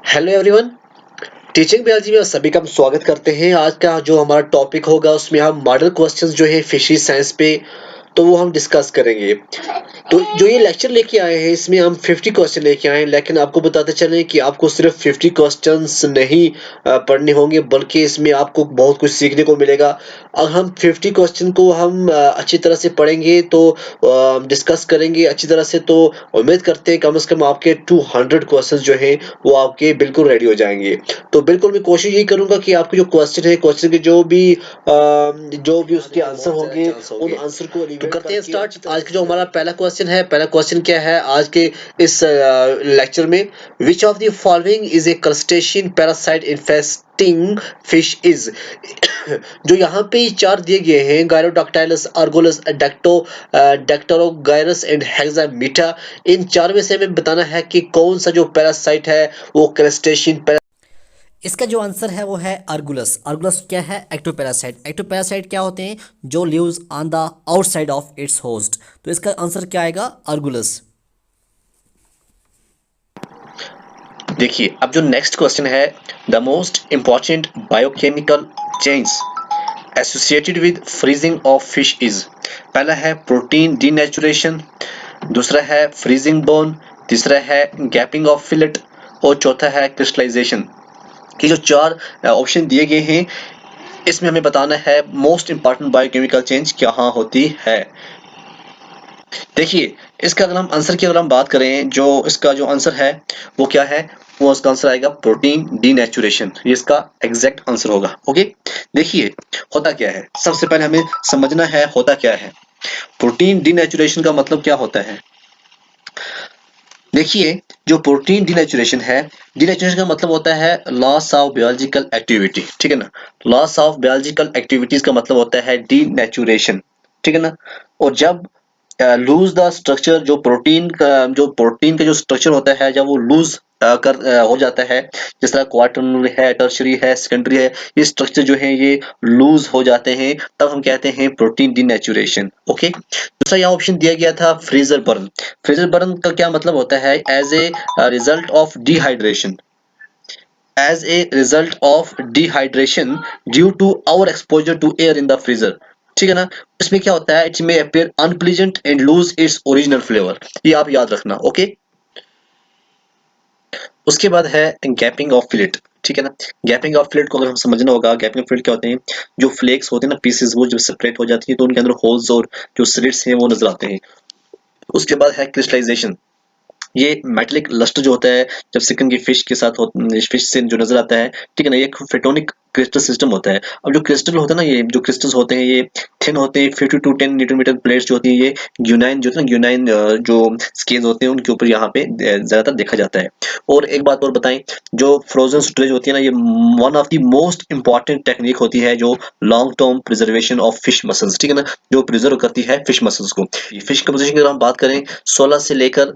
Hello everyone. Teaching biology में आप सभी का हम स्वागत करते हैं। आज का जो हमारा टॉपिक होगा उसमें हम मॉडल क्वेश्चंस जो है फिशरी साइंस पे तो वो हम डिस्कस करेंगे। तो जो ये लेक्चर लेके आए हैं इसमें हम 50 क्वेश्चन लेके आए हैं, लेकिन आपको बताते चलें कि आपको सिर्फ 50 क्वेश्चंस नहीं पढ़ने होंगे, बल्कि इसमें आपको बहुत कुछ सीखने को मिलेगा। अगर हम 50 क्वेश्चन को हम अच्छी तरह से पढ़ेंगे तो डिस्कस करेंगे अच्छी तरह से, तो उम्मीद करते हैं कम से कम आपके 200 क्वेश्चंस जो हैं वो आपके बिल्कुल रेडी हो जाएंगे। तो बिल्कुल मैं कोशिश यही करूंगा कि आपके जो क्वेश्चन है, क्वेश्चन के जो भी उसके आंसर होंगे उन आंसर को तो करते हैं स्टार्ट। आज का जो हमारा पहला क्वेश्चन है, पहला क्वेश्चन क्या है आज के इस लेक्चर में, which of the following is a crustacean parasite infesting fish is. जो यहाँ पे चार दिए गए हैं, गायरोडक्टाइलस, आर्गोलस, डेक्टरोगायरस एंड हेक्सामीटा, इन चार में से हमें बताना है कि कौन सा जो पैरासाइट है वो क्रस्टेशियन। इसका जो आंसर है वो है आर्गुलस। आर्गुलस क्या है? एक्टोपैरासाइट। एक्टोपैरासाइट क्या होते हैं? जो lives on the outside of its host. तो इसका आंसर क्या आएगा? आर्गुलस। देखिए अब जो नेक्स्ट क्वेश्चन है, the most important biochemical change associated with freezing of fish is. पहला है प्रोटीन डीनेचुरेशन, दूसरा है फ्रीजिंग बोन, तीसरा है गैपिंग ऑफ फिलेट और चौथा है क्रिस्टलाइजेशन। ये जो चार ऑप्शन दिए गए हैं इसमें हमें बताना है मोस्ट इंपॉर्टेंट बायोकेमिकल चेंज कहाँ होती है। देखिए इसका अगर हम आंसर की अगर हम बात करें, जो इसका जो आंसर है वो क्या है, वो इसका आंसर आएगा प्रोटीन डीनेचुरेशन। ये इसका एग्जैक्ट आंसर होगा। ओके, देखिए होता क्या है, सबसे पहले हमें समझना है होता क्या है। प्रोटीन डीनेचुरेशन का मतलब क्या होता है। देखिए जो प्रोटीन डीनेचुरेशन है, डीनेचुरेशन का मतलब होता है लॉस ऑफ बायोलॉजिकल एक्टिविटी, ठीक है ना। लॉस ऑफ बायोलॉजिकल एक्टिविटीज का मतलब होता है डीनेचुरेशन, ठीक है ना। और जब लूज द स्ट्रक्चर, जो प्रोटीन का जो स्ट्रक्चर होता है जब वो लूज हो जाता है, जिस तरह क्वार्टरनरी है, टर्शियरी है, सेकेंडरी है, ये स्ट्रक्चर जो है ये लूज हो जाते हैं, तब हम कहते हैं प्रोटीन डीनेचुरेशन। ओके, दूसरा यहाँ ऑप्शन दिया गया था फ्रीजर बर्न। फ्रीजर बर्न का क्या मतलब होता है, as a result of dehydration, as a result of dehydration due to our exposure to air in the freezer, ठीक है ना। इसमें क्या होता है, it may appear unpleasant and lose its original flavor, ये आप याद रखना। ओके, उसके बाद है गैपिंग ऑफ फिलेट, ठीक है ना। गैपिंग ऑफ फिलेट को अगर हम समझना होगा, गैपिंग ऑफ फिलेट क्या होते हैं, जो फ्लेक्स होते हैं ना, पीसेस, वो जब सेपरेट हो जाती है तो उनके अंदर होल्स और जो स्लिट्स हैं वो नजर आते हैं। उसके बाद है क्रिस्टलाइजेशन। ये मेटेलिक लस्टर जो होता है जब सिकन की फिश के साथ फिश से जो नजर आता है, ठीक है ना, ये एक फेटोनिक क्रिस्टल सिस्टम होता है। अब जो क्रिस्टल होता है ना, ये जो क्रिस्टल्स होते हैं ये थिन होते हैं, 50 टू 10 न्यूटन प्लेट्स जो होती है, ये ग्यूनाइन जो होता है ना, ग्यूनाइन जो स्केल्स होते हैं उनके ऊपर यहाँ पे ज्यादातर देखा जाता है। और एक बात और बताएं, जो फ्रोजन स्टोरेज होती है ना, ये one of the most important technique होती है जो long term preservation of fish muscles, ठीक है ना, जो प्रिजर्व करती है फिश मसल्स को। फिश कंपोजिशन की अगर हम बात करें, 16 से लेकर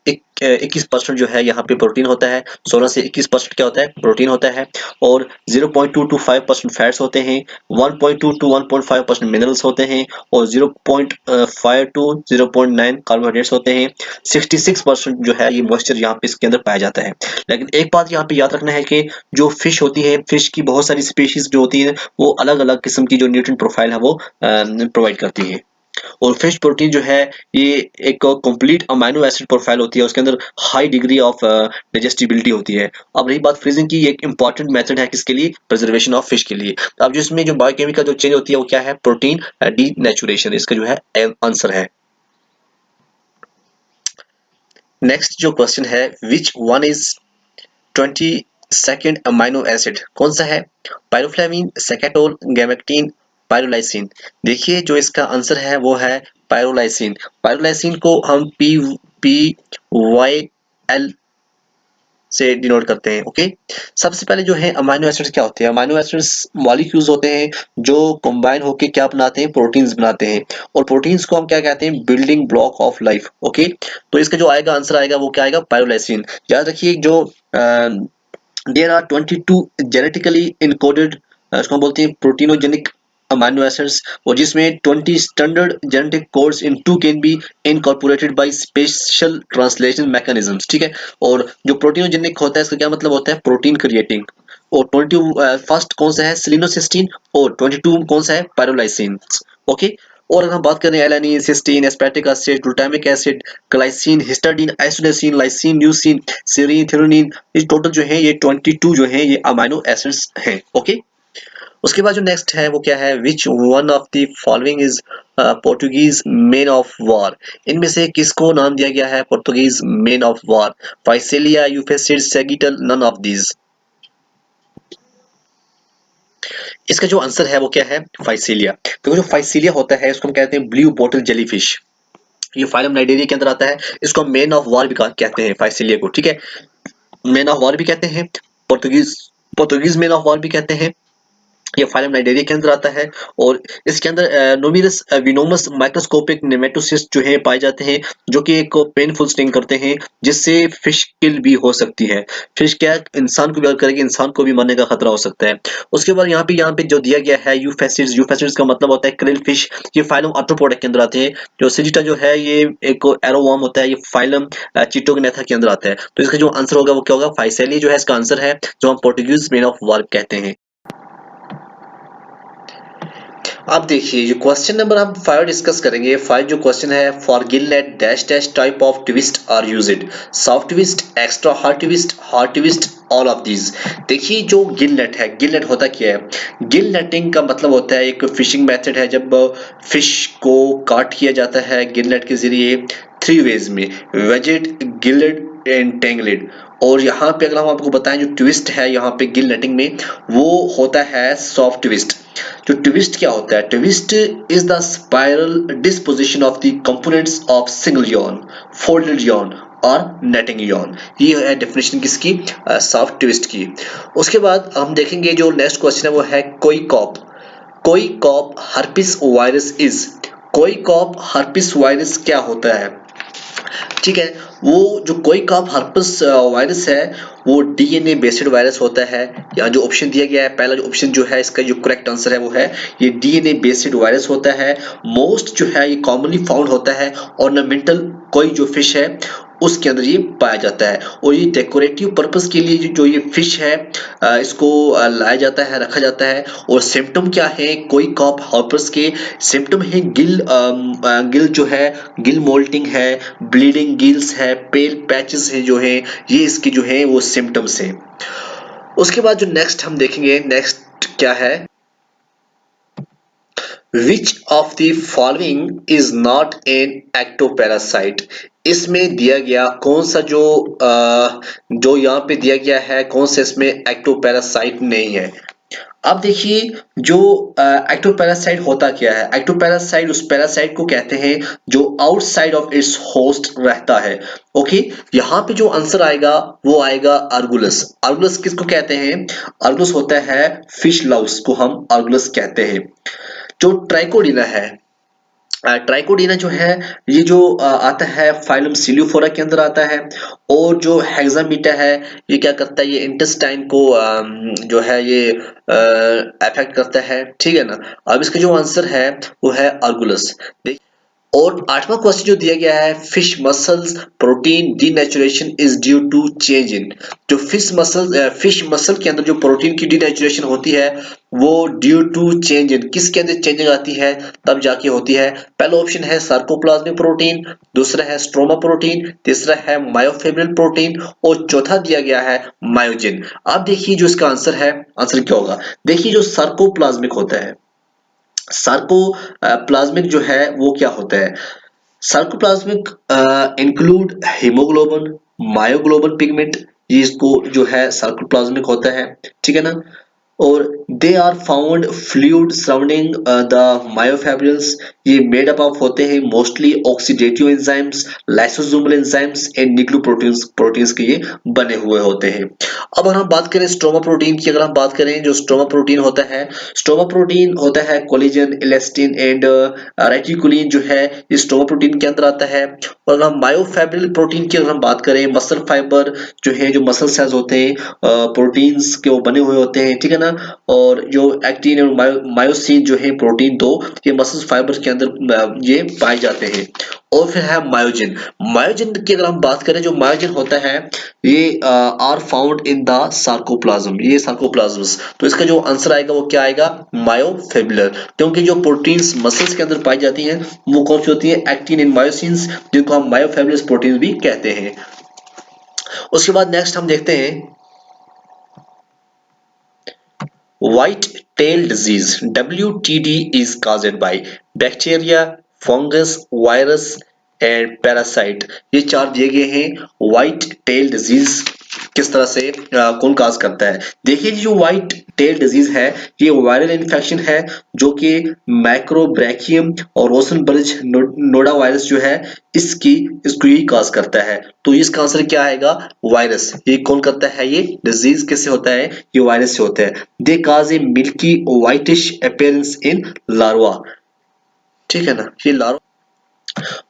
21% जो है यहाँ पे प्रोटीन होता है। 16 से 21% क्या होता है, प्रोटीन होता है। और 0.2 to 5% फैट्स होते हैं, 1.2 to 1.5% मिनरल्स होते हैं और 0.5 to 0.9 कार्बोहाइड्रेट्स होते हैं। 66% जो है ये मॉइस्चर यहाँ पे इसके अंदर पाया जाता है। लेकिन एक बात यहाँ पे याद रखना है कि जो फिश होती है, फिश की बहुत सारी स्पीशीज जो होती है वो अलग अलग किस्म की जो न्यूट्रिएंट प्रोफाइल है वो प्रोवाइड करती है। और फिश प्रोटीन जो है ये एक कंप्लीट अमाइनो एसिड प्रोफाइल होती है, उसके अंदर हाई डिग्री ऑफ डाइजेस्टिबिलिटी होती है। अब रही बात फ्रीजिंग की, ये एक इंपॉर्टेंट मेथड है किसके लिए, प्रिजर्वेशन ऑफ फिश के लिए। अब जिसमें जो बायोकेमिकल जो चेंज होती है वो क्या है, प्रोटीन डीनेचुरेशन, इसका जो है आंसर है। नेक्स्ट जो क्वेश्चन है, which one is 22nd amino acid, कौन सा है, पायरोफ्लेविन, सेकेटोल, गैमेक्टिन, पायरोलाइसिन। देखिए जो इसका आंसर है वो है पायरोलाइसिन। पायरोलाइसिन को हम PYL से डिनोट करते हैं। ओके, सबसे पहले जो है अमाइनो एसिड्स क्या होते हैं, अमाइनो एसिड्स मॉलिक्यूल्स होते हैं जो कंबाइन होकर क्या बनाते हैं, प्रोटीन्स बनाते हैं। और प्रोटीन्स को हम क्या कहते हैं, building block of life. Okay, तो इसका जो आएगा आंसर आएगा वो क्या आएगा, पायरोलाइसिन। याद रखिए जो देयर आर 22 जेनेटिकली इनकोडेड, इसको हम बोलते हैं प्रोटीनोजेनिक अमाइनो एसिड्स और जिसमें 20 standard genetic codes in two can be incorporated by special translation mechanisms, ठीक है। और जो प्रोटीनोजेनिक होता है इसका क्या मतलब होता है, प्रोटीन क्रिएटिंग। और 22 फर्स्ट कौन सा है, सिलिनोसिस्टीन, और 22 कौन सा है, पायरोलाइसिन। ओके। और अगर हम बात करें alanine, cysteine, aspartic acid, glutamic acid, glycine, histidine, isoleucine, lysine, leucine, serine, threonine, ये टोटल जो है ये 22 जो है ये अमाइनो एसिड्स हैं। ओके। उसके बाद जो नेक्स्ट है वो क्या है, which one of the following is Portuguese man of war. इनमें से किसको नाम दिया गया है Portuguese man of war, physalia, euphausiid, sagittal, none of these. इसका जो आंसर है वो क्या है, फाइसीलिया। तो जो फाइसीलिया होता है इसको हम कहते हैं ब्लू बॉटल जेलीफिश। ये फाइलम नाइडेरिया के अंदर आता है। इसको मैन ऑफ वॉर भी कहते हैं फाइसीलिया को, ठीक है। मैन ऑफ वॉर भी कहते हैं, Portuguese Portuguese man of war भी कहते हैं। ये फाइलम नाइडेरिया के अंदर आता है। और इसके अंदर नोमिरस विनोमस माइक्रोस्कोपिक नेमेटोसिस्ट जो है पाए जाते हैं, जो कि एक पेनफुल स्टिंग करते हैं, जिससे फिश किल भी हो सकती है। फिश क्या है, इंसान को भी अगर करेगी इंसान को भी मरने का खतरा हो सकता है। उसके बाद यहाँ पे जो दिया गया है यूफेसिड्स, यूफेसिड्स का मतलब होता है क्रिल फिश। ये फाइलम आर्थ्रोपोडा के अंदर आते हैं। जो सिजिटा जो है ये एक एरोवर्म होता है, ये फाइलम चिटोगनेथा के अंदर आता है। तो इसका जो आंसर होगा वो क्या होगा, फाइसेली जो है इसका आंसर है, जो हम पोर्टुगीज मैन ऑफ वॉर कहते हैं। अब देखिए जो क्वेश्चन नंबर हम 5 डिस्कस करेंगे। 5 जो क्वेश्चन है, for gillnet dash dash type of twist are used, soft twist, extra hard twist, all of these. देखिए जो गिलनेट है, गिलनेट होता क्या है, गिल नेटिंग का मतलब होता है एक फिशिंग मेथड है जब फिश को काट किया जाता है गिलनेट के जरिए 3 वेज में, वेजेड, गिल्ड एंड टेंगलेड। और यहाँ पे अगर हम आपको बताएं जो ट्विस्ट है यहाँ पे गिल नेटिंग में, वो होता है सॉफ्ट ट्विस्ट। जो ट्विस्ट क्या होता है, twist is the spiral disposition of the components of single Yon, folded Yon और नेटिंग यॉन। ये है डेफिनेशन किसकी, सॉफ्ट ट्विस्ट की। उसके बाद हम देखेंगे जो नेक्स्ट क्वेश्चन है वो है कोई कॉप हर्पिस वायरस इज। कोई कॉप हर्पिस वायरस क्या होता है, ठीक है। वो जो कोई कॉप हर्पस वायरस है वो डीएनए बेस्ड वायरस होता है। यहाँ जो ऑप्शन दिया गया है, पहला जो ऑप्शन जो है इसका जो करेक्ट आंसर है वो है ये डीएनए बेस्ड वायरस होता है। मोस्ट जो है ये कॉमनली फाउंड होता है ऑर्नामेंटल कोई जो फिश है उसके अंदर ये पाया जाता है। और ये डेकोरेटिव पर्पस के लिए जो ये फिश है इसको लाया जाता है, रखा जाता है। और सिम्टम क्या है कोई कॉप हॉपर्स के, सिम्टम है गिल जो है गिल मोल्टिंग है, ब्लीडिंग गिल्स है, पेल पैचेस है जो है, ये इसके जो है वो सिम्टम्स हैं। उसके बाद जो नेक्स्ट हम देखेंगे, नेक्स्ट क्या है, Which of the following is not an ectoparacyte? इसमें दिया गया कौन सा जो यहाँ पे दिया गया है कौन सा इसमें एक्टोपैरासाइट नहीं है। अब देखिए जो एक्टोपैरासाइट होता क्या है, एक्टोपैरासाइट उस पैरासाइट को कहते हैं जो आउटसाइड ऑफ इट्स होस्ट रहता है। ओके। यहाँ पे जो आंसर आएगा वो आएगा आर्गुलस। आर्गुलस किसको कहते हैं, आर्गुलस होता है फिश लाउस को हम आर्गुलस कहते हैं। जो ट्राइकोडीना है, ट्राइकोडीना जो है ये जो आता है फाइलम सिलियोफोरा के अंदर आता है। और जो हेक्सामीटा है ये क्या करता है, ये इंटेस्टाइन को जो है ये अफेक्ट करता है, ठीक है ना। अब इसका जो आंसर है वो है आर्गुलस। और 8वां क्वेश्चन जो दिया गया है, fish muscles protein denaturation is due to change in. जो फिश मसल के अंदर जो प्रोटीन की डीनेचुरेशन होती है वो ड्यू टू चेंज इन, किसके अंदर चेंजिंग आती है तब जाके होती है। पहला ऑप्शन है सार्कोप्लाज्मिक प्रोटीन, दूसरा है स्ट्रोमा प्रोटीन, तीसरा है मायोफिब्रिल प्रोटीन और चौथा दिया गया है मायोजिन। अब देखिए जो इसका आंसर है, आंसर क्या होगा, देखिए जो सार्कोप्लाज्मिक होता है, सार्कोप्लाज्मिक जो है वो क्या होता है, sarcoplasmic include haemoglobin, myoglobin pigment, ये इसको जो है सार्कोप्लाज्मिक होता है, ठीक है ना। और they are found fluid surrounding the myofibrils, ये मेड अप ऑफ होते हैं mostly oxidative enzymes, lysosomal enzymes and nucleoproteins, proteins के ये बने हुए होते हैं। अब अगर हम बात करें स्ट्रोमा प्रोटीन की, अगर हम बात करें जो स्ट्रोमा प्रोटीन होता है कोलेजन, इलास्टिन एंड रेटिकुलिन जो है इस स्ट्रोमा प्रोटीन के अंदर आता है। और अगर हम मायोफिब्रिल प्रोटीन की अगर हम बात करें, मसल फाइबर जो है, जो मसल सेल्स होते हैं प्रोटीन्स के वो बने हुए होते हैं, ठीक है ना। और जो एक्टिन और मायोसिन जो है प्रोटीन दो, ये मसल फाइबर के अंदर ये पाए जाते हैं। और फिर है मायोजिन। मायोजिन की अगर हम बात करें, जो मायोजिन होता है ये are found in the sarcoplasm, ये सार्कोप्लाज्म्स। तो इसका जो आंसर आएगा वो क्या आएगा, मायोफिब्रिलर। क्योंकि जो प्रोटीन्स मसल्स के अंदर पाई जाती हैं वो कौन सी होती है, एक्टिन एंड मायोसिन्स, जिनको हम मायोफिब्रिलर प्रोटीन्स भी कहते हैं। उसके बाद नेक्स्ट हम देखते हैं white tail disease, WTD is caused by bacteria, fungus, virus and parasite. ये चार दिए गए हैं। व्हाइट टेल डिजीज किस तरह से कौन काज करता है। देखिए जो व्हाइट टेल डिजीज है ये वायरल इन्फेक्शन है जो कि माइक्रोब्रैकियम और रोसनबर्ग नोडा वायरस जो है इसको ही काज करता है। तो इसका आंसर क्या आएगा, वायरस। ये कौन करता है, ये डिजीज किससे होता है, ये वायरस से होता है। They cause a milky whitish appearance in larva, ठीक है ना, ये लार्वा।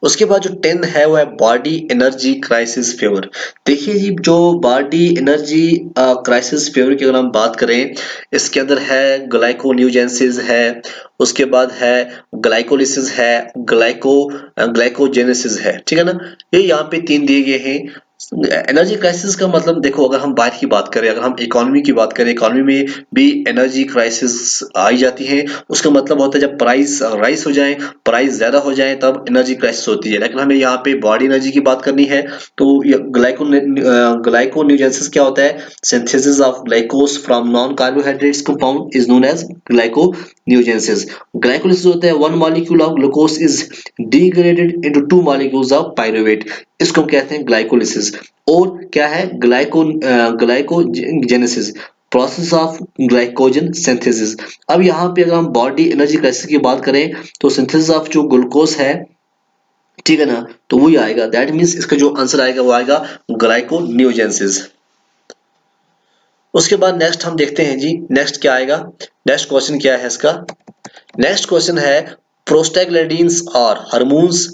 उसके बाद जो 10 है वो है बॉडी एनर्जी क्राइसिस फीवर। देखिए जी जो बॉडी एनर्जी क्राइसिस फीवर की अगर हम बात करें, इसके अंदर है ग्लाइकोन्यूजेंसिस है, उसके बाद है ग्लाइकोलिसिस है, ग्लाइकोजेनेसिस है, ठीक है ना। ये यहाँ पे 3 दिए गए हैं। एनर्जी क्राइसिस का मतलब देखो, अगर हम बाहर की बात करें, अगर हम इकोनॉमी की बात करें, इकोनॉमी में भी एनर्जी क्राइसिस आई जाती है। उसका मतलब होता है जब प्राइस राइस हो जाए, प्राइस ज्यादा हो जाए, तब एनर्जी क्राइसिस होती है। लेकिन हमें यहाँ पे बॉडी एनर्जी की बात करनी है तो ग्लाइकोन्यूजेंसिस क्या होता है, synthesis of glucose from non carbohydrates compound is known as gluconeogenesis. Glycolysis होता है one molecule of glucose is degraded into 2 molecules of pyruvate, इसको हम कहते हैं ग्लाइकोलिसिस। और क्या है, glycogenesis, process of glycogen synthesis. अब यहाँ पे अगर हम बॉडी एनर्जी क्राइसिस की बात करें तो सिंथेसिस ऑफ जो ग्लूकोज है, ठीक है ना, तो वही आएगा। दैट मीन्स इसका जो आंसर आएगा वो आएगा ग्लाइकोन्यूजेंसिस। उसके बाद नेक्स्ट हम देखते हैं जी, नेक्स्ट क्या आएगा, नेक्स्ट क्वेश्चन क्या है इसका। नेक्स्ट क्वेश्चन है प्रोस्टैग्लैंडिन्स और hormones,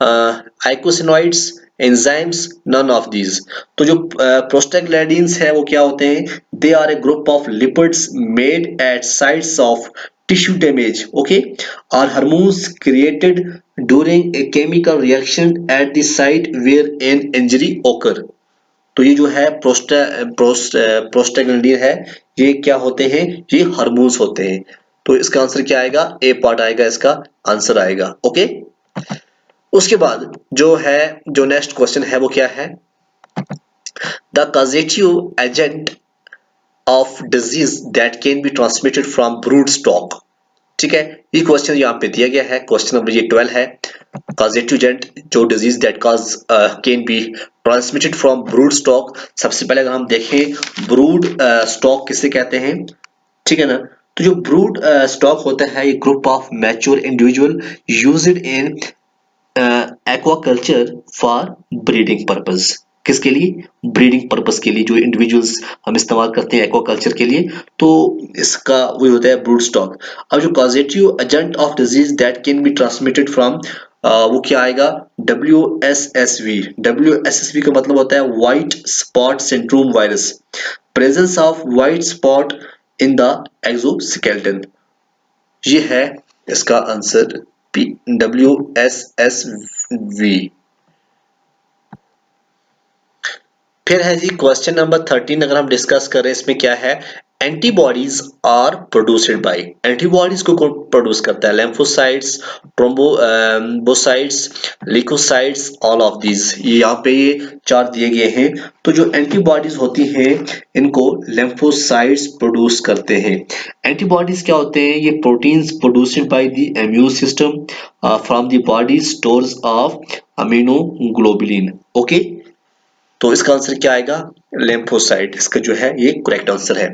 eicosanoids, enzymes, none of these. तो जो प्रोस्टैग्लैंडिन्स है वो क्या होते हैं, they are a group of lipids made at sites of tissue damage, okay, और hormones created during a chemical reaction at the site where an injury occur. तो ये जो है प्रोस्टैग्लैंडिन है, ये क्या होते हैं, ये हार्मोन्स होते हैं। तो इसका आंसर क्या आएगा, ए पार्ट आएगा, इसका आंसर आएगा, ओके। उसके बाद जो है, जो नेक्स्ट क्वेश्चन है वो क्या है, the causative agent of disease that can be transmitted from brood stock, ठीक है। ये क्वेश्चन यहाँ पे दिया गया है, क्वेश्चन नंबर ये 12 है। कॉजेटिव एजेंट जो disease that cause can be transmitted from brood stock. सबसे पहले अगर हम देखें ब्रूड स्टॉक किसे कहते हैं, ठीक है ना। तो जो ब्रूड स्टॉक होता है ये group of mature individual used in aquaculture for breeding purpose. किसके लिए, ब्रीडिंग पर्पस के लिए जो इंडिविजुअल्स हम इस्तेमाल करते हैं एक्वाकल्चर के लिए, तो इसका वही होता है ब्रूड स्टॉक। अब जो causative agent of disease that can be transmitted from, वो क्या आएगा, WSSV। WSSV का मतलब होता है white spot syndrome virus, presence of white spot in the exoskeleton. ये है इसका आंसर WSSV। फिर है जी क्वेश्चन नंबर 13, अगर हम डिस्कस करें इसमें क्या है, antibodies are produced by. Antibodies को कौन प्रोड्यूस करता है, lymphocytes, thrombocytes, leucocytes, all of these. ये यहाँ पे ये 4 दिए गए हैं। तो जो एंटीबॉडीज होती हैं इनको लिम्फोसाइट्स प्रोड्यूस करते हैं। एंटीबॉडीज क्या होते हैं, ये proteins produced by the immune system from the body stores of immunoglobulin, okay. तो इसका आंसर क्या आएगा, लिम्फोसाइट, इसका जो है ये करेक्ट आंसर है।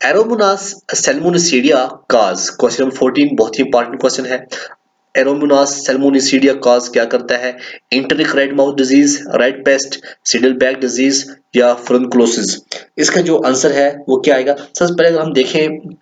Aeromonas salmonicida cause, question number 14 बहुत ही इंपॉर्टेंट क्वेश्चन है। एरोमोनास सैल्मोनेसिडिया कॉज क्या करता है? Enteric red mouth disease, red pest, saddleback disease या फुरुनकुलोसिस। इसका जो आंसर है वो क्या आएगा? सबसे पहले अगर हम देखें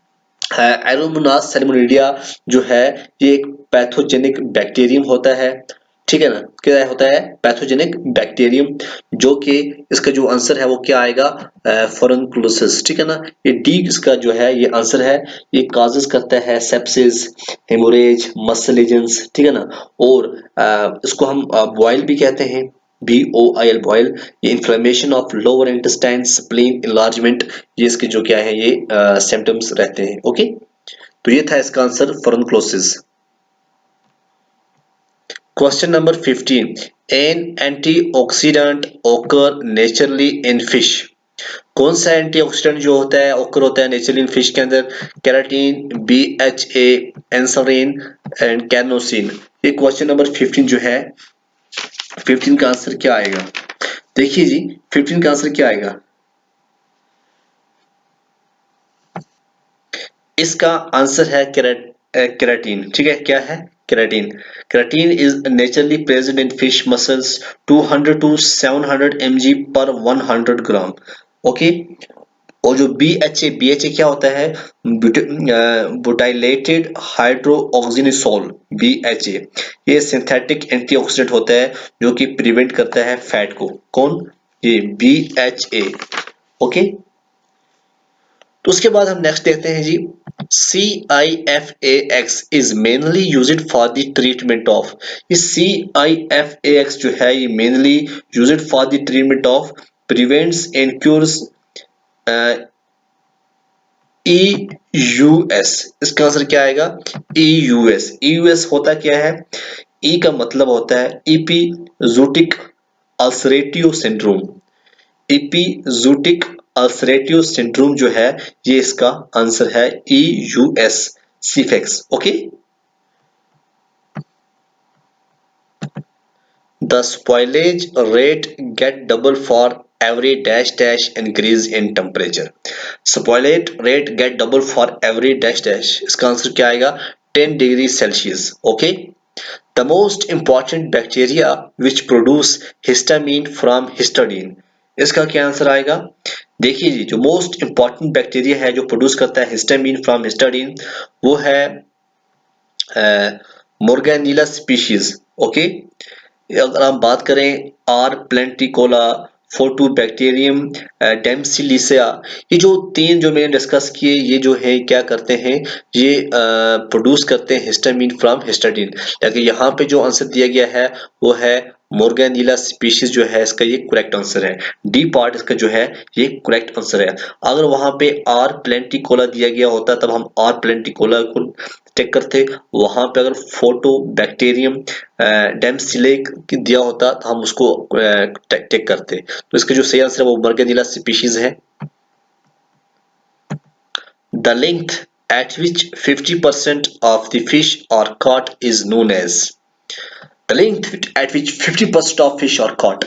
एरोमोनास सैल्मोनेडिया जो है ये एक पैथोजेनिक बैक्टीरियम होता है, ठीक है ना? क्या होता है? पैथोजेनिक बैक्टीरियम, जो कि इसका जो आंसर है वो क्या आएगा? फुरुनकुलोसिस, ठीक है ना? ये डी इसका जो है ये आंसर है। ये काजेस करता है सेप्सिस, हेमोरेज, मसल लीजन्स, ठीक है ना? और इसको हम बॉयल भी कहते हैं, BOIL बॉयल। ये inflammation of lower intestine, spleen enlargement, ये इसके जो क्या है ये सिम्टम्स रहते हैं। ओके, तो ये था इसका answer furunculosis. Question number 15. An antioxidant occur naturally in fish. कौन सा एंटीऑक्सीडेंट जो होता है ओकर होता है नेचुरली इन फिश के अंदर? Keratin, BHA, anserine and carnosine. ये क्वेश्चन नंबर 15 जो है, 15 का आंसर क्या आएगा? देखिए जी, 15 का आंसर क्या आएगा? इसका आंसर है केराटीन, ठीक है? क्या है? Keratin. Keratin is naturally present in fish muscles 200 to 700 mg per 100 gram. Okay, और जो BHA क्या होता है? बुटाइलेटेड हाइड्रोक्सिनिसोल, BHA। ये सिंथेटिक एंटीऑक्सीडेंट होता है जो कि प्रिवेंट करता है फैट को। कौन? ये BHA। ओके, तो उसके बाद हम नेक्स्ट देखते हैं जी, CIFAX is mainly used for the treatment of। ये CIFAX जो है ये mainly used for the treatment of, prevents and cures EUS। इसका आंसर क्या आएगा? EUS। EUS होता क्या है? E का मतलब होता है एपिजूटिक अल्सरेटिव सिंड्रोम। एपिजूटिक अल्सरेटिव सिंड्रोम जो है ये इसका आंसर है EUS, CIFAX। Okay, the spoilage rate get double for every dash dash increase in temperature। spoilage rate get double for every dash dash, इसका आंसर क्या आएगा? 10 degree Celsius. Okay, the most important bacteria which produce histamine from histidine। इसका क्या answer आएगा? देखिए जी, जो most important bacteria है जो प्रोड्यूस करता है हिस्टामिन फ्रॉम हिस्टाडीन वो है मोर्गेनिला स्पीशीज। ओके, अगर हम बात करें आर प्लेंटिकोला, फोटोबैक्टीरियम, डेम्सिलिसिया, ये जो तीन जो मैंने डिस्कस किए ये जो है क्या करते हैं? ये प्रोड्यूस करते हैं हिस्टामिन फ्रॉम हिस्टाडीन। लेकिन यहाँ पे जो आंसर दिया गया है वो है मोर्गेनिला स्पीशीज जो है इसका ये करेक्ट आंसर है। डी पार्ट इसका जो है ये करेक्ट आंसर है। अगर वहां पे आर प्लेंटिकोला दिया गया होता तब हम आर प्लेंटिकोला को टेक करते, वहां पे अगर फोटोबैक्टीरियम डेम्सिलेक दिया होता तो हम उसको टेक करते। तो इसका जो सही आंसर है वो मोर्गेनिला स्पीशीज है। The length at which 50% of the fish are caught is known as। The length at which 50% of fish are caught,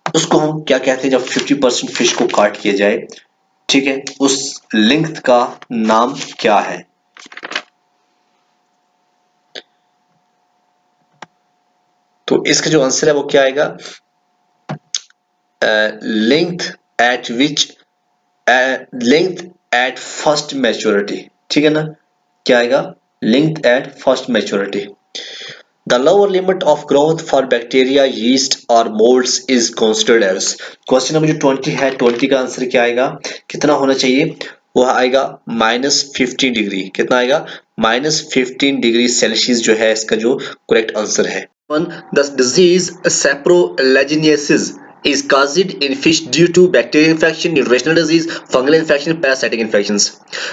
उसको हम क्या कहते हैं? जब 50% फिश को काट किया जाए, ठीक है, उस लेंथ का नाम क्या है? तो इसका जो आंसर है वो क्या आएगा? Length eight which, length at first maturity, ठीक है ना? क्या आएगा? Length at first maturity. The lower limit of growth for bacteria, yeast or molds is considered as। Question number जो 20 है, 20 का आंसर क्या आएगा? कितना होना चाहिए? वो आएगा -15 डिग्री। कितना आएगा? -15 डिग्री सेल्सियस जो है इसका जो करेक्ट आंसर है। The disease saprolegniasis is caused in fish due to bacterial infection, nutritional disease, fungal infection, parasitic infections।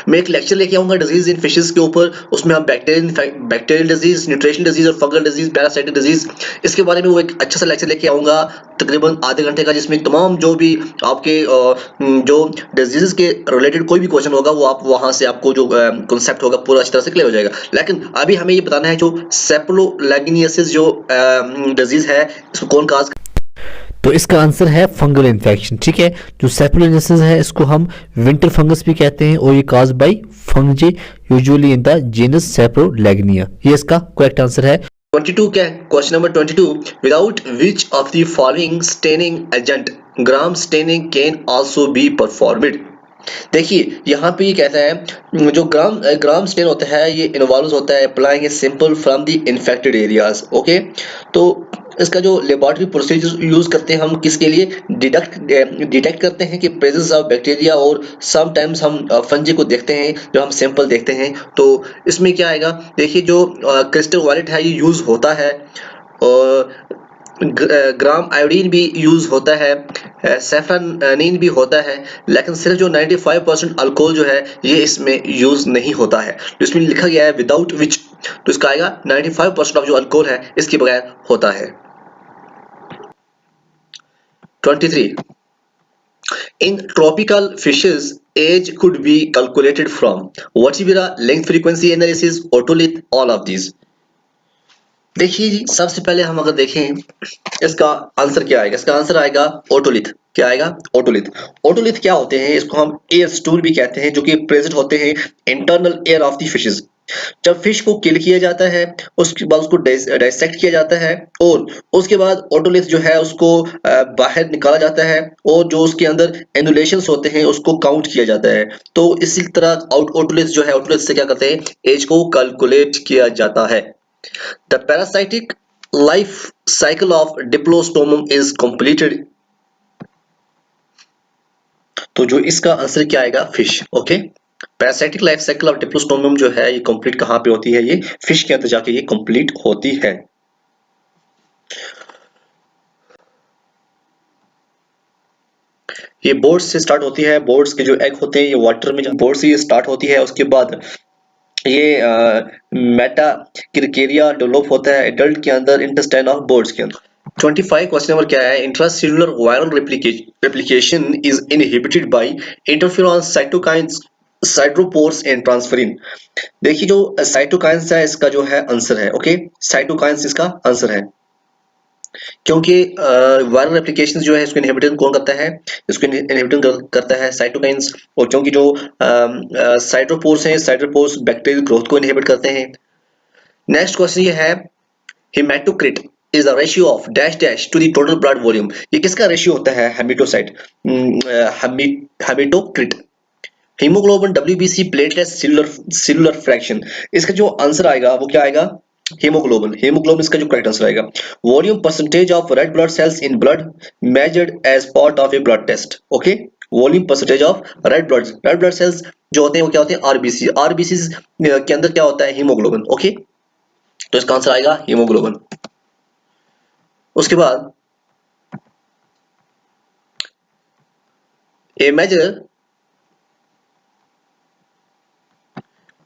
मैं एक लेक्चर लेके आऊंगा डिजीज इन फिशेस के ऊपर, उसमें हम बैक्टीरियल डिजीज, न्यूट्रिशनल डिजीज और फंगल डिजीज, पैरासाइटिक डिजीज, इसके बारे में वो एक अच्छा सा लेक्चर लेके आऊंगा तकरीबन आधे घंटे का, जिसमें तमाम जो भी आपके जो डिजीज के रिलेटेड कोई भी क्वेश्चन होगा वो आप वहां से आपको जो कॉन्सेप्ट होगा पूरा अच्छी तरह से क्लियर हो जाएगा। लेकिन अभी हमें ये बताना है जो सेप्रोलेगनियासिस जो डिजीज है इसको कौन काज। तो इसका आंसर है फंगल इन्फेक्शन। ठीक है, जो सेप्रोजेनेसिस है इसको हम विंटर फंगस भी कहते हैं और ये cause by fungi usually in the genus saprolegnia. ये इसका करेक्ट आंसर है। 22 क्या है? Question number 22, without which of the following staining agent gram staining can also be performed. देखिए यहाँ पे ये कहता है जो ग्राम स्टेन होता है ये इन्वॉल्व होता है applying a sample from the infected areas. Okay, तो इसका जो लेबोरेटरी प्रोसीजर यूज करते हैं हम किसके लिए? डिटेक्ट करते हैं कि प्रेजेंस ऑफ बैक्टीरिया और समटाइम्स हम फंजी को देखते हैं जो हम सैंपल देखते हैं। तो इसमें क्या आएगा? देखिए जो क्रिस्टल वायलेट है ये यूज होता है और ग्राम आयोडीन भी यूज होता है, सेफ्रानीन भी होता है, लेकिन सिर्फ जो 95% अल्कोहल जो है ये इसमें यूज नहीं होता है। तो इसमें लिखा गया है विदाउट विच, तो इसका आएगा 95% ऑफ जो अल्कोहल है इसके बगैर होता है। 23, in tropical fishes age could be calculated from Vertebra length frequency analysis, otolith, all of these। देखिए जी सबसे पहले हम अगर देखें इसका आंसर क्या आएगा? इसका आंसर आएगा ओटोलिथ। क्या आएगा? ओटोलिथ। ओटोलिथ क्या होते हैं? इसको हम एयर स्टूल भी कहते हैं जो कि प्रेजेंट होते हैं internal air of the fishes. जब फिश को किल किया जाता है उसके बाद उसको डाइसेक्ट किया जाता है और उसके बाद ओटोलिथ जो है उसको बाहर निकाला जाता है और जो उसके अंदर एनुलेशंस होते हैं उसको काउंट किया जाता है। तो इसी तरह ओटोलिथ जो है ओटोलिथ से क्या करते हैं? एज को कैलकुलेट किया जाता है। The parasitic life cycle of Diplostomum is completed। तो जो इसका आंसर क्या आएगा? Fish. Okay, parasitic life cycle of diplostomum जो है ये कंप्लीट कहां पे होती है? ये फिश के अंदर जाके ये कंप्लीट होती है। ये बोर्ड्स से स्टार्ट होती है। बोर्ड्स के जो एग होते हैं ये वाटर में बोर्ड से ये स्टार्ट होती है। उसके बाद ये मेटा क्रिकेरिया डेवलप होता है एडल्ट के अंदर इंटेस्टाइन ऑफ बोर्ड्स के अंदर। 25 क्वेश्चन नंबर क्या है? Intracellular viral replication is inhibited by interferon cytokines cytophores and transferrin. देखिए जो साइटोकाइन्स है इसका जो है आंसर है। ओके, साइटोकाइन्स इसका आंसर है क्योंकि वायरल रेप्लिकेशन जो है इसको इनहिबिट कौन करता है? इसको इनहिबिट करता है साइटोकाइन्स। और क्योंकि जो साइटोपोर्स हैं साइटोपोर्स बैक्टीरियल ग्रोथ को इनहिबिट करते हैं। नेक्स्ट क्वेश्चन ये है hematocrit is the ratio of dash dash to the total blood volume. ये किसका रेशियो होता है? Hematocyte hematocrit. Haemoglobin, WBC, platelet, cellular fraction. इसका जो आंसर आएगा वो क्या आएगा? हीमोग्लोबिन। हीमोग्लोबिन इसका जो करेक्ट आंसर आएगा। Volume percentage of red blood cells in blood measured as part of a blood test. Okay, volume percentage of red blood cells जो होते हैं वो क्या होते हैं? आरबीसी। आरबीसी के अंदर क्या होता है? हीमोग्लोबिन। ओके, तो इसका आंसर आएगा हीमोग्लोबिन। उसके बाद ए major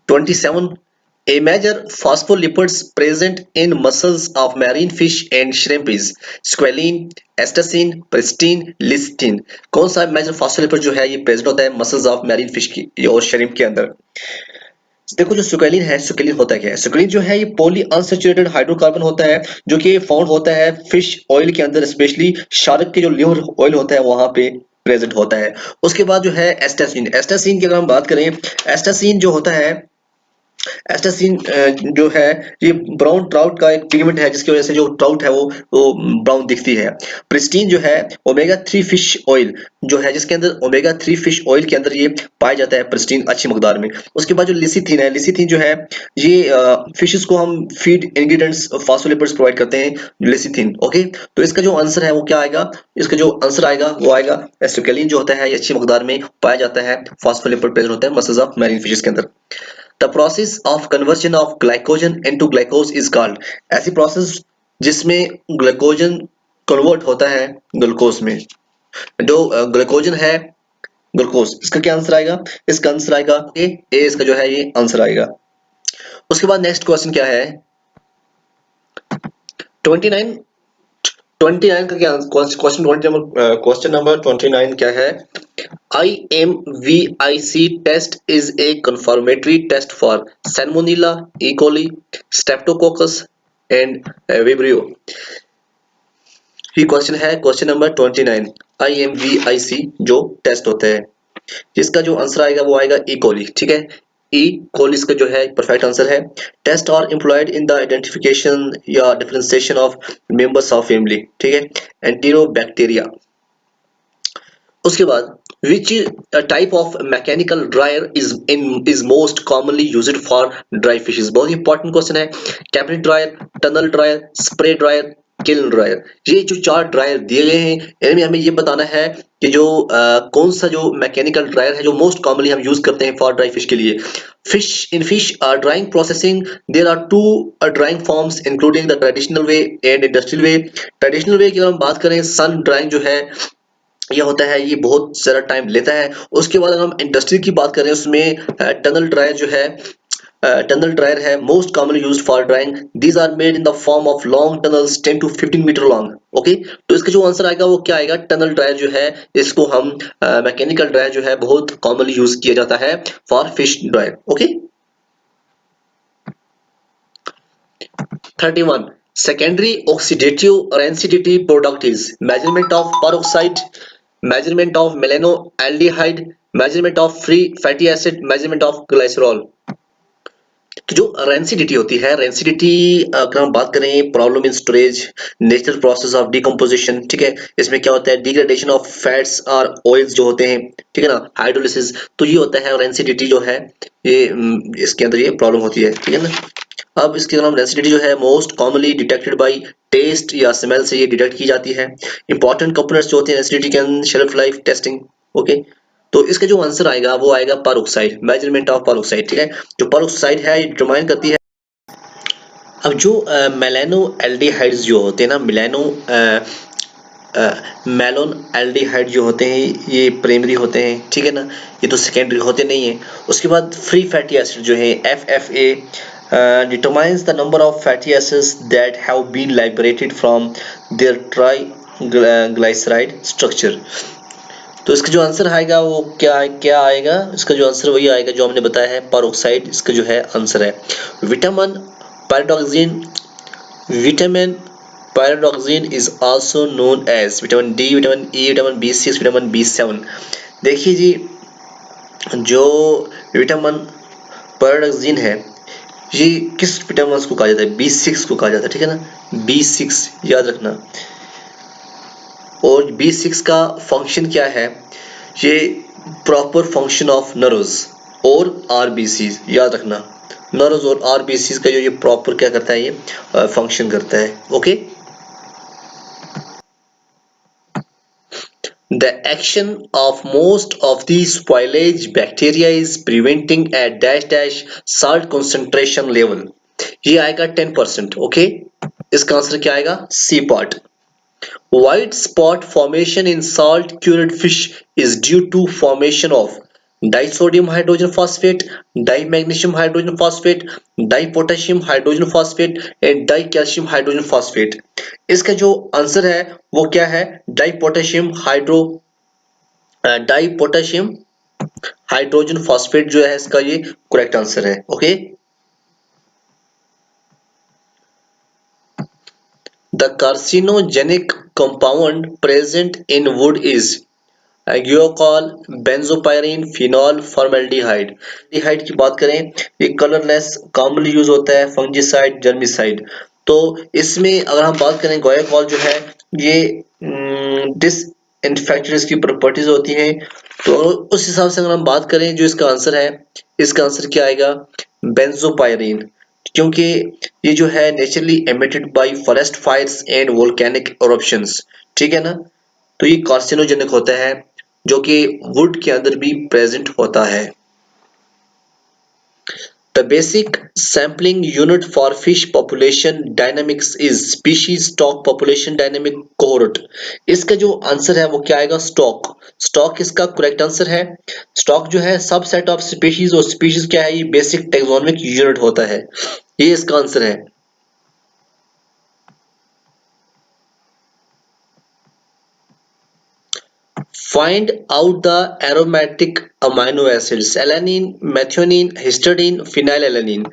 27, a major phospholipids present in muscles of marine fish and shrimp is squalene, astaxine, pristine, lecithin। कौन सा मेजर फॉस्फोलिपिड जो है ये प्रेजेंट होता है मसल्स ऑफ मैरीन फिश की और श्रिम्प के अंदर? देखो जो स्क्वेलिन है, स्क्वेलिन होता क्या है? स्क्वेलिन जो है ये पॉली अनसैचुरेटेड हाइड्रोकार्बन होता है जो कि फाउंड होता है फिश ऑयल के अंदर, स्पेशली शार्क के जो लिवर ऑयल होता है वहां पे प्रेजेंट होता है। उसके बाद जो है एस्टासिन। एस्टासिन की अगर हम बात करें, एस्टासिन जो होता है एस्टासिन जो है ये ब्राउन ट्राउट का एक पिगमेंट है जिसकी वजह से जो ट्राउट है वो ब्राउन दिखती है। प्रिस्टीन जो है ओमेगा 3 फिश ऑयल जो है जिसके अंदर ओमेगा 3 फिश ऑयल के अंदर ये पाया जाता है प्रिस्टीन अच्छी मकदार में। उसके बाद जो लिसिथिन है, लिसिथिन जो है ये फिशेस को हम फीड इंग्रेडिएंट्स फॉस्फोलिपिड्स प्रोवाइड करते हैं लिसिथिन। ओके, तो इसका जो आंसर है वो क्या आएगा? इसका जो आंसर आएगा वो आएगा एस्टोकेलिन जो होता है ये अच्छी मकदार में पाया जाता है, फॉस्फोलिपिड प्रेजेंट होता है मसल्स ऑफ मैरीन फिशेस के अंदर। The process of conversion of glycogen into glucose is called। ऐसी प्रोसेस जिसमें ग्लाइकोजन कन्वर्ट होता है ग्लूकोज में। जो ग्लाइकोजन है ग्लूकोज, इसका क्या आंसर आएगा? इसका आंसर आएगा ए इसका जो है ये आंसर आएगा। उसके बाद नेक्स्ट क्वेश्चन क्या है? 29 का क्या क्वेश्चन नंबर 29 क्या है? IMVIC test is a confirmatory test for Salmonella, E. coli, Streptococcus and Vibrio। ये क्वेश्चन है क्वेश्चन नंबर 29 IMVIC जो टेस्ट होता है, जिसका जो आंसर आएगा वो आएगा ई कोली। ठीक है, ई कोली इसका जो है परफेक्ट आंसर है। Tests are employed in the identification या differentiation of members of family. ठीक है, एंटीरोबैक्टीरिया। उसके बाद which type of mechanical dryer is most commonly used for dry fishes। बहुत इंपॉर्टेंट क्वेश्चन है। Cabinet dryer, tunnel dryer, spray dryer, kiln dryer. ये जो 4 dryer दिए गए हैं इनमें हमें ये बताना है कि जो कौन सा जो मैकेनिकल ड्रायर है जो मोस्ट कॉमनली हम यूज करते हैं फॉर ड्राई फिश के लिए। Fish drying processing there are two drying forms including the traditional way and industrial way. Traditional way की अगर हम बात करें सन ड्राइंग जो है ये होता है, ये बहुत ज़्यादा टाइम लेता है। उसके बाद अगर हम इंडस्ट्री की बात करें उसमें टनल ड्रायर जो है टनल ड्रायर है most commonly used for drying. These are made in the form of long tunnels 10 to 15 metre long. Okay, तो इसका जो आंसर आएगा वो क्या आएगा, टनल ड्रायर जो है इसको हम मैकेनिकल ड्रायर जो है बहुत कॉमनली यूज किया जाता है for fish dryer. Okay, 31 secondary oxidative rancidity product is measurement of peroxide, measurement of melanoaldehyde, measurement of free fatty acid, measurement of glycerol। तो जो रेंसिडिटी होती है, रेंसिडिटी अगर हम बात करें problem in storage, natural process of decomposition. ठीक है, इसमें क्या होता है डिग्रेडेशन ऑफ फैट्स और ऑयल्स जो होते हैं, ठीक है ना, हाइड्रोलिसिस। तो ये होता है रेंसिडिटी जो है ये इसके अंदर ये प्रॉब्लम होती है। ठीक है ना, अब इसके नाम रेंसिडिटी जो है most commonly detected by test या स्मेल से ये डिटेक्ट की जाती है। इंपॉर्टेंट कंपोनेंट्स जो होते हैं rancidity can shelf life testing. Okay, तो इसका जो आंसर आएगा वो आएगा पेरोक्साइड, मेजरमेंट ऑफ पेरोक्साइड। ठीक है, जो पेरोक्साइड है ये डिटरमाइन करती है। अब जो मेलानो एल्डिहाइड्स जो होते हैं ना, मेलोन एल्डिहाइड जो होते हैं ये प्राइमरी होते हैं। ठीक है ना, ये तो सेकेंडरी होते नहीं है। उसके बाद फ्री फैटी एसिड जो है FFA determines the number of fatty acids that have been liberated from their triglyceride structure। तो इसका जो आंसर आएगा वो क्या आएगा, इसका जो आंसर वही आएगा जो हमने बताया है पेरोक्साइड। इसका जो है आंसर है vitamin pyridoxine. Vitamin pyridoxine is also known as vitamin D, vitamin E, vitamin B6, vitamin B7। देखिए जी, जो विटामिन पैराडॉक्सिन है ये किस विटामिन को कहा जाता है, B6 को कहा जाता है। ठीक है ना, B6 याद रखना। और B6 का फंक्शन क्या है, ये प्रॉपर फंक्शन ऑफ नर्व्स और RBCs याद रखना। नर्व्स और RBCs का जो ये प्रॉपर क्या करता है, ये फंक्शन करता है। Okay, the action of most of the spoilage bacteria is preventing a dash dash salt concentration level। ये आएगा 10%। ओके, इसका आंसर क्या आएगा, C part. White spot formation in salt cured fish is due to formation of disodium hydrogen phosphate, dimagnesium hydrogen phosphate, dipotassium hydrogen phosphate and dicalcium hydrogen phosphate। इसका जो answer है वो क्या है, डाइपोटेशियम हाइड्रोजन फॉस्फेट जो है इसका ये करेक्ट आंसर है। Okay, the carcinogenic compound present in wood is guaiacol, benzopyrene, phenol, formaldehyde. Aldehyde की बात करें ये कलरलेस कॉमनली यूज होता है, फंजीसाइड, जर्मिसाइड। तो इसमें अगर हम बात करें गोयाकॉल जो है ये डिसइंफेक्टेंट इसकी प्रॉपर्टीज होती हैं। तो उस हिसाब से अगर हम बात करें जो इसका आंसर है, इसका आंसर क्या आएगा, बेंजोपायरीन। क्योंकि ये जो है naturally emitted by forest fires and volcanic eruptions. ठीक है ना, तो ये कार्सिनोजेनिक होता है जो कि वुड के अंदर भी प्रेजेंट होता है। The basic sampling unit for fish population dynamics is species stock population dynamic cohort। इसका जो आंसर है वो क्या आएगा, स्टॉक। स्टॉक इसका करेक्ट आंसर है। स्टॉक जो है सबसेट ऑफ स्पीशीज, और स्पीशीज क्या है, ये बेसिक टैक्सोनॉमिक यूनिट होता है। ये इसका आंसर है। Find out the aromatic amino acids alanine, methionine, histidine, phenylalanine।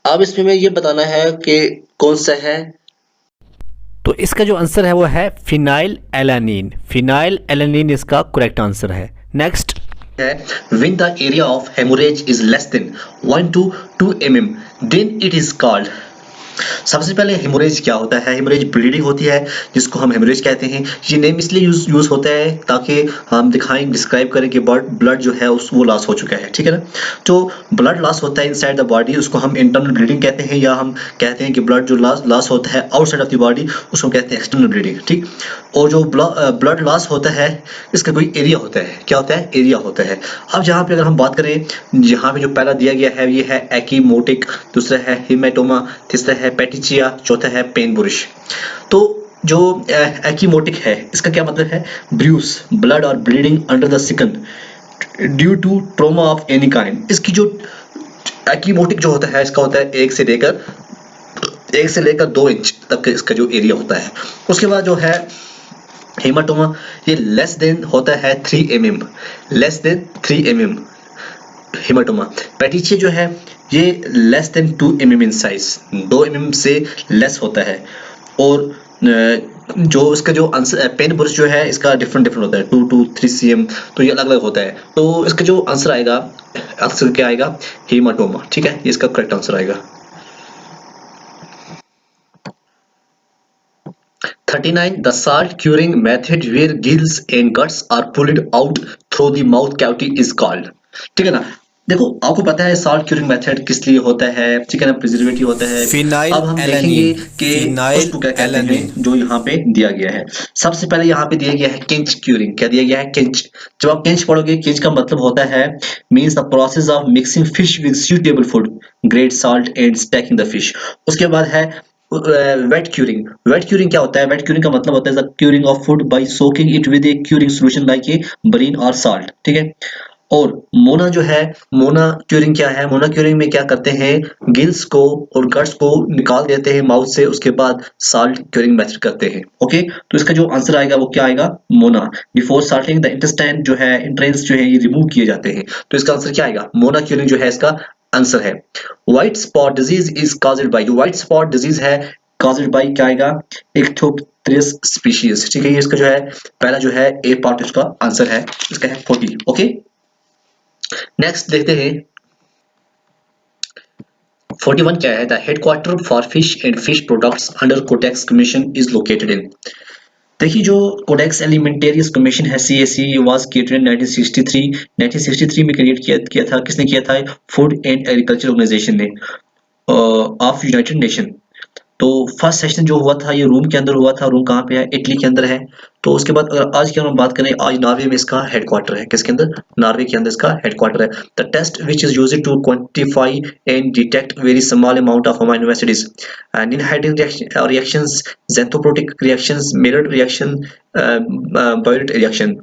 अब इसमें ये बताना है कि कौन सा है तो इसका जो आंसर है वो है फिनाइल एलानिन। फिनाइल एलानिन इसका करेक्ट आंसर है। नेक्स्ट है when the area of hemorrhage is less than 1 to 2 mm then it is called। सबसे पहले हेमोरेज क्या होता है? हेमोरेज ब्लीडिंग होती है जिसको हम हेमोरेज कहते हैं। ये नेम इसलिए यूज होता है ताकि हम दिखाएं, डिस्क्राइब करें कि ब्लड जो है उस वो लॉस हो चुका है, ठीक है ना। तो ब्लड लॉस होता है इनसाइड द बॉडी, उसको हम इंटरनल ब्लीडिंग कहते हैं, या हम कहते हैं कि ब्लड जो लॉस होता है आउटसाइड ऑफ द बॉडी उसको कहते हैं एक्सटर्नल ब्लीडिंग, ठीक। और जो ब्लड लॉस होता है इसका कोई एरिया होता है, क्या होता है? एरिया होता है। अब जहाँ पे अगर हम बात करें, यहाँ पे जो पहला दिया गया है ये है एक्कीमोटिक, दूसरा है हेमाटोमा, तीसरा है पेटिचिया, चौथा है पेन बुरिश। तो जो एक्कीमोटिक है इसका क्या मतलब है? ब्रूस, ब्लड और bleeding under the skin due to trauma of any kind. इसकी जो एक्कीमोटिक जो होता है इसका होता है 1 से लेकर 2 इंच तक इसका जो एरिया होता है। उसके बाद जो है हेमाटोमा, ये लेस देन होता है 3 mm, less than 3 mm hematoma. Petechia जो है ये less than 2 mm in size, 2 mm से लेस होता है। और जो इसका जो आंसर पेन बुर्स जो है इसका डिफरेंट होता है, 2 to 3 cm, तो ये अलग अलग होता है। तो इसका जो आंसर आएगा, आंसर क्या आएगा? हेमाटोमा, ठीक है, ये इसका करेक्ट आंसर आएगा। 39 the salt curing method where gills and guts are pulled out through the mouth cavity is called। ठीक है ना। देखो आपको पता है सॉल्ट क्यूरिंग मेथड किस लिए होता है, ठीक है ना, प्रिजर्वेटिव होता है। फिनाइल अब हम देखेंगे एलानिन, कि फिनाइल उसको क्या कहते हैं एलानिन। जो यहाँ पे दिया गया है। सबसे पहले यहाँ पे दिया गया है किंच क्यूरिंग। क्या दिया गया है? किंच। जब आप किंच पढ़ोगे, किंच का मतलब होता है means the process of mixing fish with suitable food great salt and stacking the fish. उसके बाद है वेट क्यूरिंग। वेट क्यूरिंग क्या होता है? वेट क्यूरिंग का मतलब होता है the curing of food by soaking it with a curing solution like a brine और साल्ट, ठीक है। और मोना जो है, मोना क्यूरिंग क्या है? मोना क्यूरिंग में क्या करते हैं, गिल्स को और गट्स को निकाल देते हैं माउथ से, उसके बाद साल्ट क्यूरिंग मेथड करते हैं। ओके, तो इसका जो आंसर आएगा वो क्या आएगा? Mona. Before salting the intestine जो है, इंट्रेंस जो है ये रिमूव किए जाते हैं। तो इसका आंसर क्या आएगा? मोना क्यूरिंग जो है इसका आंसर है। White spot disease is caused by, जो व्हाइट स्पॉट डिजीज है कॉज्ड बाय क्या आएगा? इक्थोप्टेरिस स्पीशीज, ठीक है। ये इसका जो है पहला जो है ए पार्ट इसका आंसर है, इसका है 40। ओके, नेक्स्ट देखते हैं 41 क्या है? The headquarter for fish and fish products under codex commission is located in. देखिए जो कोडेक्स एलिमेंटेरियस कमीशन है CAC वाज क्रिएटेड इन 1963 में क्रिएट किया था। किसने किया था? फूड एंड एग्रीकल्चर ऑर्गेनाइजेशन ने ऑफ यूनाइटेड नेशन। तो फर्स्ट सेशन जो हुआ था ये रोम के अंदर हुआ था। रोम कहाँ पे है? इटली के अंदर है। तो उसके बाद अगर आज की हम बात करें, आज नॉर्वे में इसका हेडक्वार्टर है। किसके अंदर? नॉर्वे के अंदर इसका हेडक्वार्टर है। The test which is used to quantify and detect very small amount of amino acids and ninhydrin reactions, xanthoproteic reactions, mirrored reaction, biuret reaction.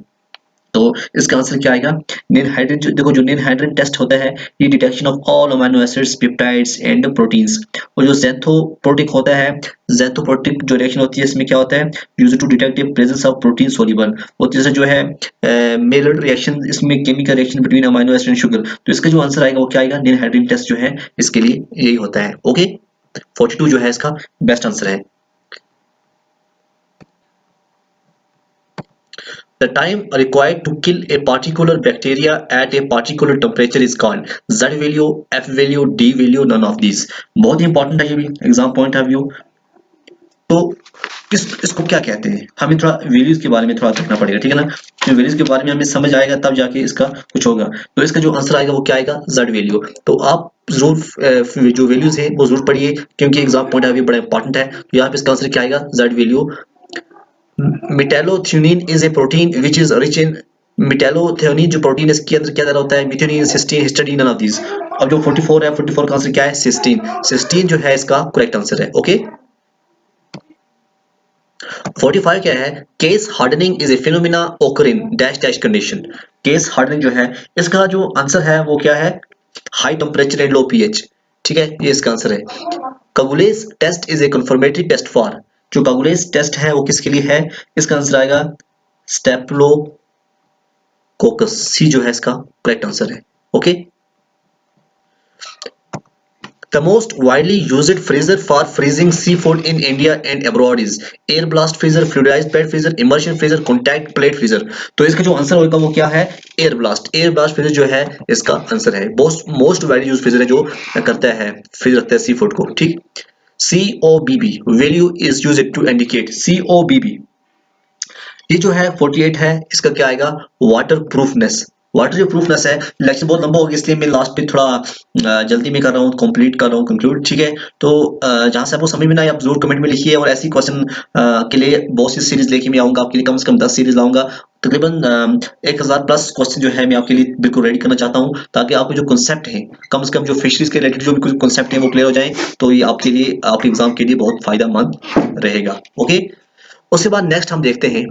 तो इसका आंसर क्या आएगा? निनहाइड्रेट। जो देखो जो निनहाइड्रेट टेस्ट होता है ये detection of all amino acids, peptides and proteins. और जो ज़ेंथोप्रोटिक होता है, ज़ेंथोप्रोटिक जो रिएक्शन होती है इसमें क्या होता है? Used to detect the presence of protein soluble. और जैसे जो है मेलर्ड रिएक्शन, इसमें chemical reaction between amino acid and sugar. तो इसका जो आंसर आएगा वो क्या आएगा? निनहाइड्रेट टेस्ट जो है इसके लिए यही होता है। ओके, 42 जो है इसका बेस्ट आंसर है। The time required to kill a particular bacteria at a particular temperature is called Z value, F value, D value, none of these। बहुत ही इंपॉर्टेंट है ये भी एग्जाम पॉइंट ऑफ व्यू। तो इसको क्या कहते हैं? हमें थोड़ा वैल्यूज के बारे में थोड़ा देखना पड़ेगा, ठीक है ना। तो वैल्यूज के बारे में हमें समझ आएगा तब जाके इसका कुछ होगा। तो इसका जो आंसर आएगा वो क्या आएगा? Z value. तो आप जरूर जो वैल्यूज है वो जरूर पढ़िए क्योंकि एग्जाम पॉइंट ऑफ व्यू बड़ा इंपॉर्टेंट है। तो यहाँ पे इसका आंसर क्या आएगा? Z value. Metallothionein is a protein which is rich in, metallothionein जो प्रोटीन है इसके अंदर क्या ज्यादा होता है? Methionine, cysteine, histidine, none of these. अब जो 44 है, 44 का आंसर क्या है? सिस्टीन। सिस्टीन जो है इसका करेक्ट आंसर है। ओके, 45 क्या है? Case hardening is a phenomena occur in dash dash condition. Case hardening जो है इसका जो आंसर है वो क्या है? High temperature and low pH, ठीक है, ये इसका आंसर है। Coagulase test is a confirmatory test for, जो कगुलेस टेस्ट है वो किसके लिए है? इसका आंसर आएगा स्टेप्लोकोकस, सी जो है इसका करेक्ट आंसर है। Okay, The most widely used freezer for freezing seafood in India and abroad is air blast freezer, fluidized bed freezer, immersion freezer, contact plate freezer। तो इसका जो आंसर होगा वो क्या है? Air blast. Air blast freezer जो है इसका आंसर है। मोस्ट वाइडली यूज फ्रीजर है जो करता है फ्रीज रखता है सी फूड को। ठीक। COBB value is used to indicate. COBB ये जो है 48 है, इसका क्या आएगा? Water proofness. वाटर जो प्रूफनेस है, लेक्चर बहुत लंबा हो गया इसलिए मैं लास्ट पे थोड़ा जल्दी में कर रहा हूँ, कंप्लीट कर रहा हूँ, कंक्लूड। ठीक है, तो जहां से आपको समझ में ना आए आप जरूर कमेंट में लिखिए, और ऐसी क्वेश्चन के लिए बहुत सी सीरीज लेके मैं आऊंगा आपके लिए, कम से कम 10 सीरीज लाऊंगा। तकरीबन 1000 प्लस क्वेश्चन जो है मैं आपके लिए बिल्कुल रेडी करना चाहता हूँ, ताकि आपको जो कॉन्सेप्ट है, कम से कम जो फिशरीज के रिलेटेड जो भी कुछ कॉन्सेप्ट है वो क्लियर हो जाए, तो ये आपके लिए, आपके एग्जाम के लिए बहुत फायदेमंद रहेगा। ओके, उसके बाद नेक्स्ट हम देखते हैं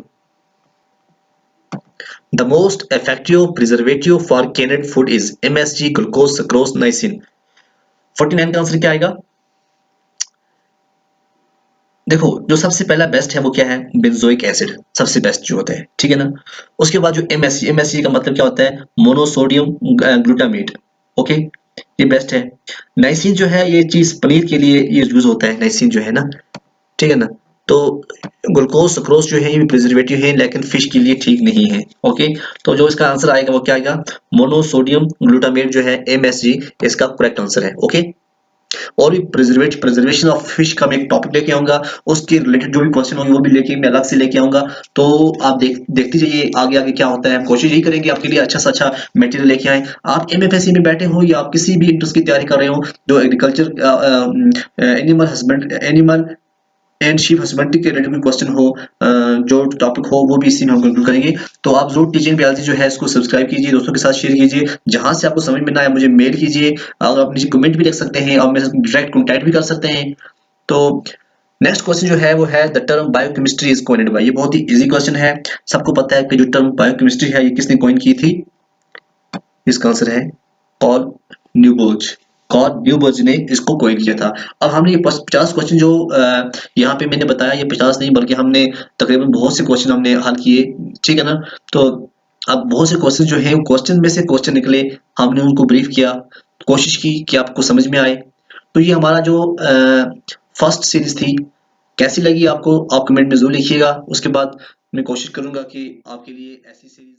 The most effective preservative for canned food is MSG, glucose, sucrose, niacin। 49 का आंसर क्या आएगा? देखो, जो सबसे पहला बेस्ट है वो क्या है? बेंजोइक एसिड सबसे बेस्ट जो होता है। ठीक है ना। उसके बाद जो MSG का मतलब क्या होता है? Monosodium glutamate. ओके, ये बेस्ट है। नाइसिन जो है ये चीज पनीर के लिए ये यूज होता है, नाइसिन जो है ना। ठीक है ना। तो ग्लूकोज सुक्रोज जो है ये प्रिजर्वेटिव है, लेकिन फिश के लिए ठीक नहीं है। ओके, तो जो इसका आंसर आएगा वो क्या आएगा? मोनोसोडियम ग्लूटामेट जो है MSG, इसका करेक्ट आंसर है। ओके, और भी प्रिजर्वेशन ऑफ फिश का मैं एक टॉपिक लेके आऊंगा, उसके रिलेटेड जो भी क्वेश्चन होंगे वो भी लेके मैं अलग से लेके आऊंगा। तो आप देखते जाइए आगे आगे क्या होता है। हम कोशिश यही करेंगे आपके लिए अच्छा से अच्छा मटेरियल लेके आए। आप MFSC में बैठे हो या आप किसी भी इंट्रेंस की तैयारी कर रहे हो, जो agriculture animal and sheep husbandry के रिलेटेड क्वेश्चन हो, जो टॉपिक हो, वो भी इसी में हम कंक्लूड करेंगे। तो आप जरूर टीचिंग रियलिटी जो है इसको सब्सक्राइब कीजिए, दोस्तों के साथ शेयर कीजिए। जहां से आपको समझ में ना आए मुझे मेल कीजिए, और आप नीचे कमेंट भी लिख सकते हैं और मेरे साथ डायरेक्ट कॉन्टैक्ट भी कर सकते हैं। तो नेक्स्ट क्वेश्चन जो है वो है the term biochemistry is coined bye. ये बहुत ही इजी क्वेश्चन है, सबको पता है कि जो टर्म बायोकेमिस्ट्री है ये किसने कॉइन की थी? इसका आंसर है कार्ल न्यूबर्ज। कार्ल न्यूबर्ज ने इसको कॉइन किया था। अब हमने ये 50 क्वेश्चन जो यहाँ पे मैंने बताया, ये 50 नहीं बल्कि हमने तकरीबन बहुत से क्वेश्चन हमने हल किए। ठीक है ना। तो अब बहुत से क्वेश्चन जो है क्वेश्चन में से क्वेश्चन निकले, हमने उनको ब्रीफ किया, कोशिश की कि आपको समझ में आए। तो ये हमारा जो फर्स्ट सीरीज थी, कैसी लगी आपको? आप कमेंट में जरूर लिखिएगा। उसके बाद मैं कोशिश करूंगा कि आपके लिए ऐसी सीरीज